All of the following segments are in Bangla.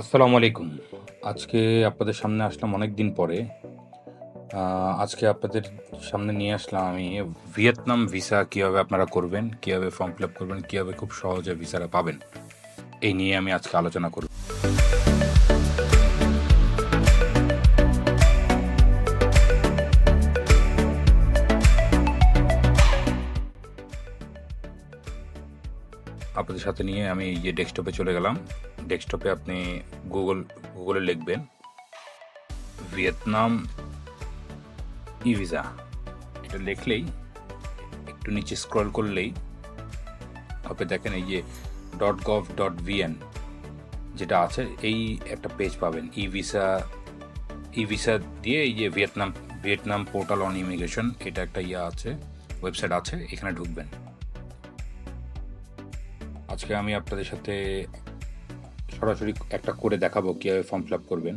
আসসালামু আলাইকুম। আজকে আপনাদের সামনে আসলাম অনেক দিন পরে। আজকে আপনাদের সামনে নিয়ে আসলাম আমি ভিয়েতনাম ভিসা কীভাবে আপনারা করবেন, কীভাবে ফর্ম ফিল আপ করবেন, কীভাবে খুব সহজে ভিসাটা পাবেন, এই নিয়ে আমি আজকে আলোচনা করব। আপনাদের সাথে নিয়ে আমি এই যে ডেস্কটপে চলে গেলাম। ডেস্কটপে আপনি গুগলে লিখবেন ভিয়েতনাম ই ভিসা। এটা লিখলেই একটু নিচে স্ক্রল করলেই আপনি দেখেন এই যে .gov.vn যেটা আছে, এই একটা পেজ পাবেন। ই ভিসা দিয়ে এই যে ভিয়েতনাম পোর্টাল অন ইমিগ্রেশন, এটা একটা আছে, ওয়েবসাইট আছে, এখানে ঢুকবেন। আজকে আমি আপনাদের সাথে সরাসরি একটা করে দেখাবো কীভাবে ফর্ম ফিল আপ করবেন।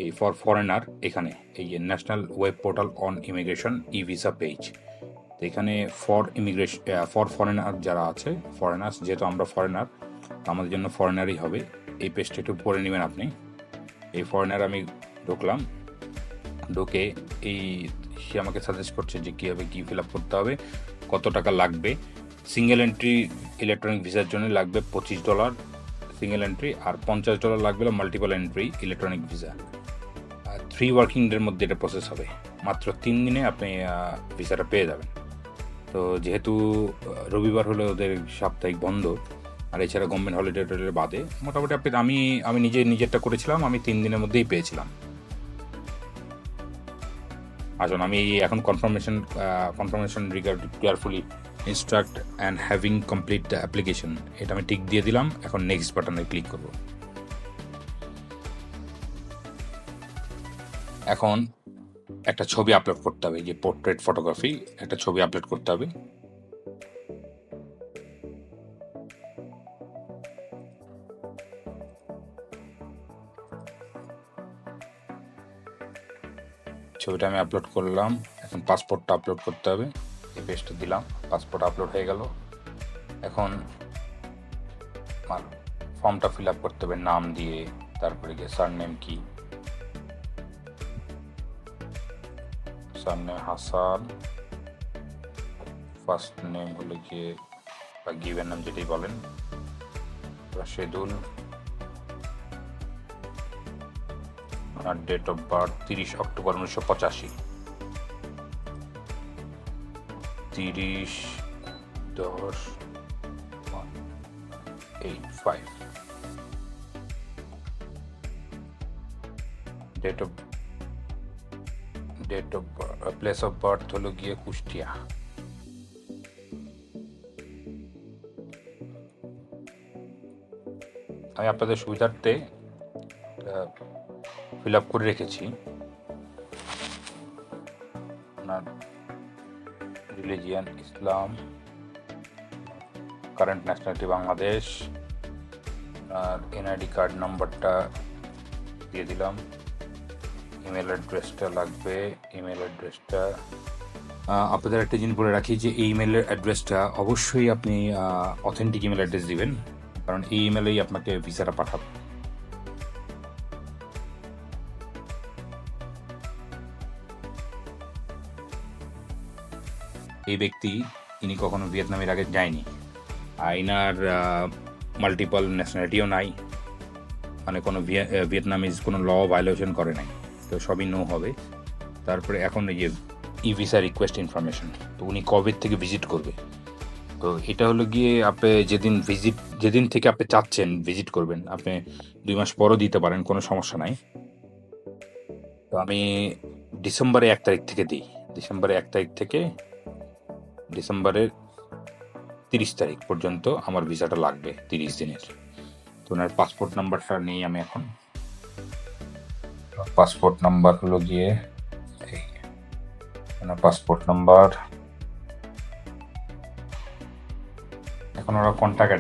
এই ফর ফরেনার, এখানে এই যে national web portal on immigration E visa page. তো এখানে ফর ফরেনার যারা আছে, ফরেনার্স, যেহেতু আমরা ফরেনার, আমাদের জন্য ফরেনারই হবে। এই পেজটা একটু পড়ে নেবেন আপনি। এই ফরেনার আমি ঢুকলাম, ঢুকে সে আমাকে সাজেস্ট করছে যে কীভাবে কী ফিল আপ করতে হবে, কত টাকা লাগবে। সিঙ্গেল এন্ট্রি ইলেকট্রনিক ভিসার জন্য লাগবে $25 সিঙ্গেল এন্ট্রি, আর $50 লাগবে multiple entry electronic visa. 3 working ডের মধ্যে এটা প্রসেস হবে। মাত্র 3 দিনে আপনি ভিসাটা পেয়ে যাবেন। তো যেহেতু রবিবার হলে ওদের সাপ্তাহিক বন্ধ, আর এছাড়া গভর্নমেন্ট হলিডে বাদে মোটামুটি আমি নিজেরটা করেছিলাম, আমি 3 দিনের মধ্যেই পেয়েছিলাম। আসুন, আমি এখন confirmation regard carefully instruct and having complete the application, এটা আমি টিক দিয়ে দিলাম। এখন নেক্সট বাটনে ক্লিক করব। এখন একটা ছবি আপলোড করতে হবে, যে পোর্ট্রেট ফটোগ্রাফি, একটা ছবি আপলোড করতে হবে। ছবিটা আমি আপলোড করলাম। এখন পাসপোর্টটা আপলোড করতে হবে, এই পেজটা দিলাম, পাসপোর্ট আপলোড হয়ে গেল। এখন আমার ফর্মটা ফিল আপ করতে হবে নাম দিয়ে, তারপরে গিয়ে সারনেম কি, সারনেম হাসান, ফার্স্ট নেম হলে গিয়ে বা গিভেন নাম যেটাই বলেন, রাশেদুল, আর date of birth 30 October 1985, 30/10/85। Place of birth হলো গিয়ে কুষ্টিয়া। আমি আপনাদের সুবিধার্থে ফিল আপ করে রেখেছি। আপনার রিলিজিয়ান ইসলাম, কারেন্ট ন্যাশনালিটি বাংলাদেশ, আর এনআইডি কার্ড নাম্বারটা দিয়ে দিলাম। ইমেল অ্যাড্রেসটা লাগবে, ইমেল অ্যাড্রেসটা আপনাদের একটা জিনিস বলে রাখি যে এই ইমেলের অ্যাড্রেসটা অবশ্যই আপনি অথেন্টিক ইমেল অ্যাড্রেস দিবেন, কারণ এই ইমেলেই আপনাকে ভিসাটা পাঠাবে। এই ব্যক্তি, ইনি কখনো ভিয়েতনামের আগে যায়নি, আর ইনার মাল্টিপল ন্যাশনালিটিও নাই, মানে কোনো ভিয়েতনামিজ কোনো ল ভায়োলেশন করে নাই, তো সবই নো হবে। তারপরে এখন এই যে ই ভিসা রিকোয়েস্ট ইনফরমেশন, তো উনি কবে থেকে ভিজিট করবে, তো এটা হলো গিয়ে আপনি যেদিন থেকে আপনি চাচ্ছেন ভিজিট করবেন, আপনি 2 মাস পরও দিতে পারেন, কোনো সমস্যা নাই। তো আমি ডিসেম্বরের 1 তারিখ থেকে দিই। ডিসেম্বরের 1 তারিখ থেকে ডিসেম্বরের 30 তারিখ পর্যন্ত আমার ভিসাটা লাগবে, 30 দিনের। তো ওনার পাসপোর্ট নাম্বারটা নিই আমি এখন। পাসপোর্ট নাম্বার হলো গিয়ে এই ওনার পাসপোর্ট নাম্বার। এখন ওরা কন্ট্যাক্ট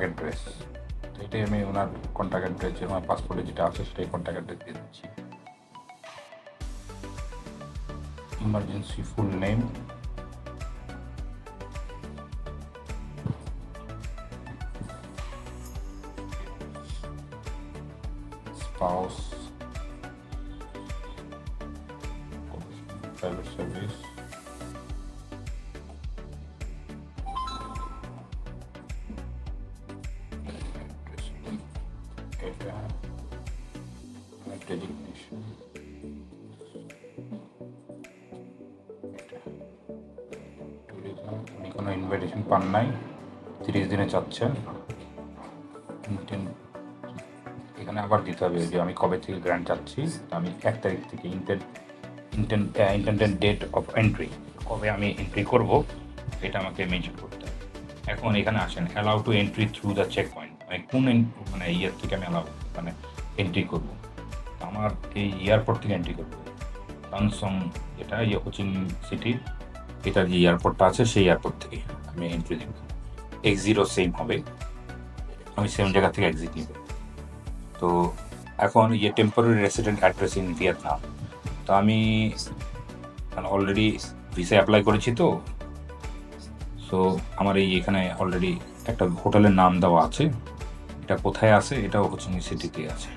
অ্যাড্রেস, তো এটাই আমি ওনার কন্ট্যাক্ট অ্যাড্রেস, আমার পাসপোর্টে যেটা আছে সেটাই কন্ট্যাক্ট অ্যাড্রেস দিয়ে দিচ্ছি। Emergency full name, spouse, private service, এটা designation, উনি কোনো ইনভাইটেশন পান নাই, 30 দিনে চাচ্ছেন। এখানে আবার দিতে হবে যে আমি কবে থেকে গ্র্যান্ট চাচ্ছি, আমি 1 তারিখ থেকে ইন্টেন্ডেড ডেট অফ এন্ট্রি, কবে আমি এন্ট্রি করব এটা আমাকে মেনশন করতে হবে। এখন এখানে আসেন allow to entry through the check point, মানে কোন ইয়ের থেকে আমি এন্ট্রি করব। আমার এই এয়ারপোর্ট থেকে এন্ট্রি করব, লানসং যেটা হোচিং সিটির এটার যে এয়ারপোর্টটা আছে সেই এয়ারপোর্ট থেকে আমি এন্ট্রি দেব। X0 সেম হবে, আমি সেম জায়গা থেকে এক্সিট নিব। তো এখন temporary resident address in Vietnam, তো আমি অলরেডি ভিসা অ্যাপ্লাই করেছি, তো সো আমার এখানে অলরেডি একটা হোটেলের নাম দেওয়া আছে, এটা কোথায় আছে, এটাও হোচিং সিটিতে আছে।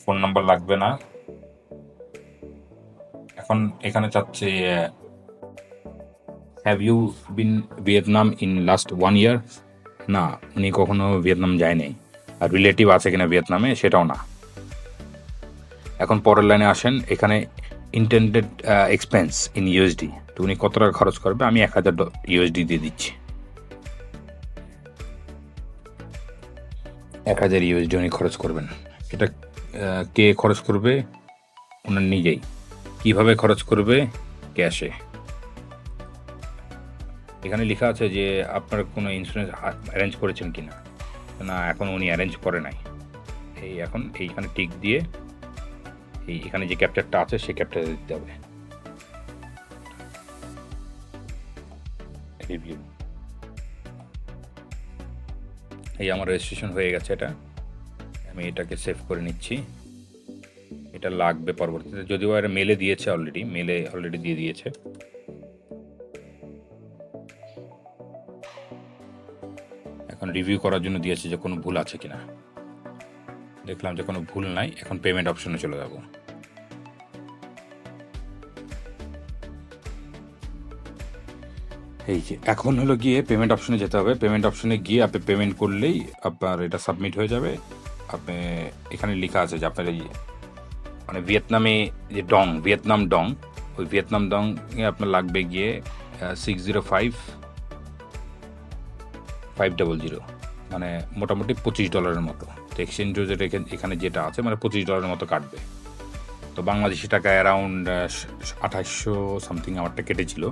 ফোন নাম্বার লাগবে না। এখন এখানে চাচ্ছে have you been Vietnam in last 1 year, না উনি কখনো ভিয়েতনাম যায় নাই। আর রিলেটিভ আছে কিনা ভিয়েতনামে সেটাও না। এখন পরের লাইনে আসেন, এখানে ইন্টেন্ডেড এক্সপেন্স ইন ইউএসডি, তো উনি কত টাকা খরচ করবে, আমি 1000 ইউএসডি দিয়ে দিচ্ছি। 1000 ইউএসডি উনি খরচ করবেন। এটা কে খরচ করবে, ওনার নিজেই। কিভাবে খরচ করবে, ক্যাশে। এখানে লেখা আছে যে আপনার কোনো ইন্স্যুরেন্স অ্যারেঞ্জ করেছেন কিনা, না এখন উনি অ্যারেঞ্জ করে নাই। এখন এইখানে টিক দিয়ে এখানে যে ক্যাপচারটা আছে সেই ক্যাপচারটা দিতে হবে। রিভিউ, আমার রেজিস্ট্রেশন হয়ে গেছে, এটা আমি এটাকে সেভ করে নিচ্ছি। এটা লাগবে পরবর্তীতে, যদিও এর মেলে দিয়েছে, অলরেডি দিয়ে দিয়েছে। এখন রিভিউ করার জন্য দিয়েছে যে কোনো ভুল আছে কিনা, দেখলাম যে কোনো ভুল নাই। এখন পেমেন্ট অপশনে চলে যাব। এখন হলো গিয়ে পেমেন্ট অপশনে যেতে হবে। পেমেন্ট অপশনে গিয়ে আপনি পেমেন্ট করলেই আপনার এটা সাবমিট হয়ে যাবে। আপনি এখানে লেখা আছে যে আপনার ভিয়েতনামে যে ভিয়েতনাম ডং, ওই ভিয়েতনাম ডং আপনার লাগবে গিয়ে 605500, মানে মোটামুটি $25 মতো। তো এক্সচেঞ্জ রেট এখানে যেটা আছে মানে $25 মতো কাটবে। তো বাংলাদেশি টাকা অ্যারাউন্ড 2800 সামথিং আমারটা কেটেছিল।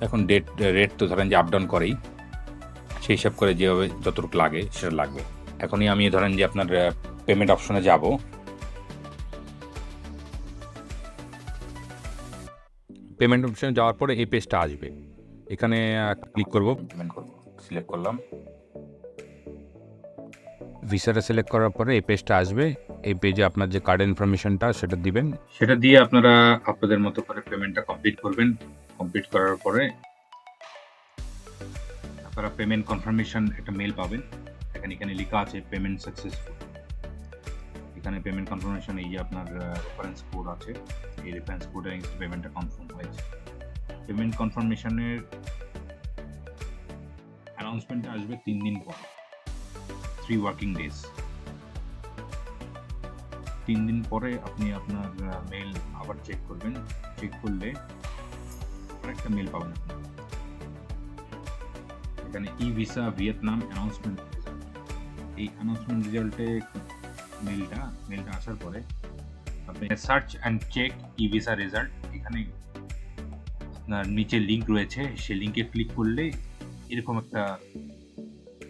এখন রেট তো ধরেন যে আপ ডাউন করেই, সেই হিসাব করে যেভাবে যতটুকু লাগে সেটা লাগবে। এখনই আমি ধরেন যে আপনার পেমেন্ট অপশনে যাব। পেমেন্ট অপশনে যাওয়ার পরে এই পেজটা আসবে, এখানে ক্লিক করব, পেমেন্ট করব, সিলেক্ট করলাম। ভিসাটা সিলেক্ট করার পরে এই পেজটা আসবে। এই পেজে আপনার যে কার্ড ইনফরমেশনটা সেটা দিবেন, সেটা দিয়ে আপনারা আপনাদের মতো করে পেমেন্টটা কমপ্লিট করবেন। কমপ্লিট করার পরে আপনারা পেমেন্ট কনফার্মেশন একটা মেল পাবেন। এখানে লেখা আছে পেমেন্ট সাকসেসফুল। এখানে পেমেন্ট কনফার্মেশন, এই যে আপনার রেফারেন্স কোড আছে, এই রেফারেন্স কোডে পেমেন্টটা কনফার্ম হয়েছে। পেমেন্ট কনফার্মেশনের অ্যানাউন্সমেন্ট আসবে 3 দিন পর, 3 ওয়ার্কিং ডেজ। 3 দিন পরে আপনি আপনার মেল আবার চেক করবেন। চেক করলে আরেকটা মেল পাবেন আপনি। এখানে EVISA ভিয়েতনাম অ্যানাউন্সমেন্ট রেজাল্ট। এই অ্যানাউন্সমেন্ট রেজাল্টে মেলটা আসার পরে আপনি search and check EVISA result, এখানে আপনার নিচে লিঙ্ক রয়েছে, সেই লিঙ্কে ক্লিক করলে এরকম একটা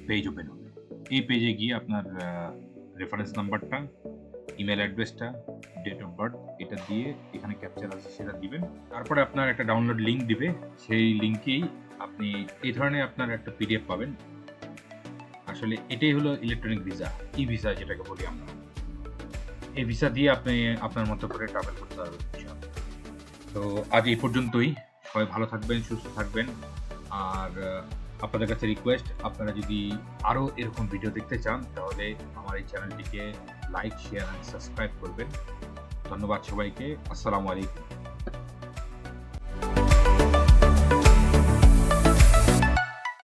পেজ ওপেন হবে। এই পেজে গিয়ে আপনার রেফারেন্স নাম্বারটা, ইমেল অ্যাড্রেসটা, ডেট অফ বার্থ এটা দিয়ে এখানে ক্যাপচার আছে সেটা দিবেন। তারপরে আপনার একটা ডাউনলোড লিঙ্ক দিবে, সেই লিঙ্কেই আপনি এই ধরনের আপনার একটা PDF পাবেন। আসলে এটাই হলো ইলেকট্রনিক ভিসা, EVISA যেটাকে বলি আমরা। এই ভিসা দিয়ে আপনি আপনার মতো করে ট্রাভেল করতে পারবেন। তো আজ এই পর্যন্তই। সবাই ভালো থাকবেন, সুস্থ থাকবেন। আর আপনাদের কাছে রিকোয়েস্ট, আপনারা যদি আরও এরকম ভিডিও দেখতে চান তাহলে আমার এই চ্যানেলটিকে লাইক, শেয়ার অ্যান্ড সাবস্ক্রাইব করবেন। ধন্যবাদ সবাইকে। আসসালামু আলাইকুম।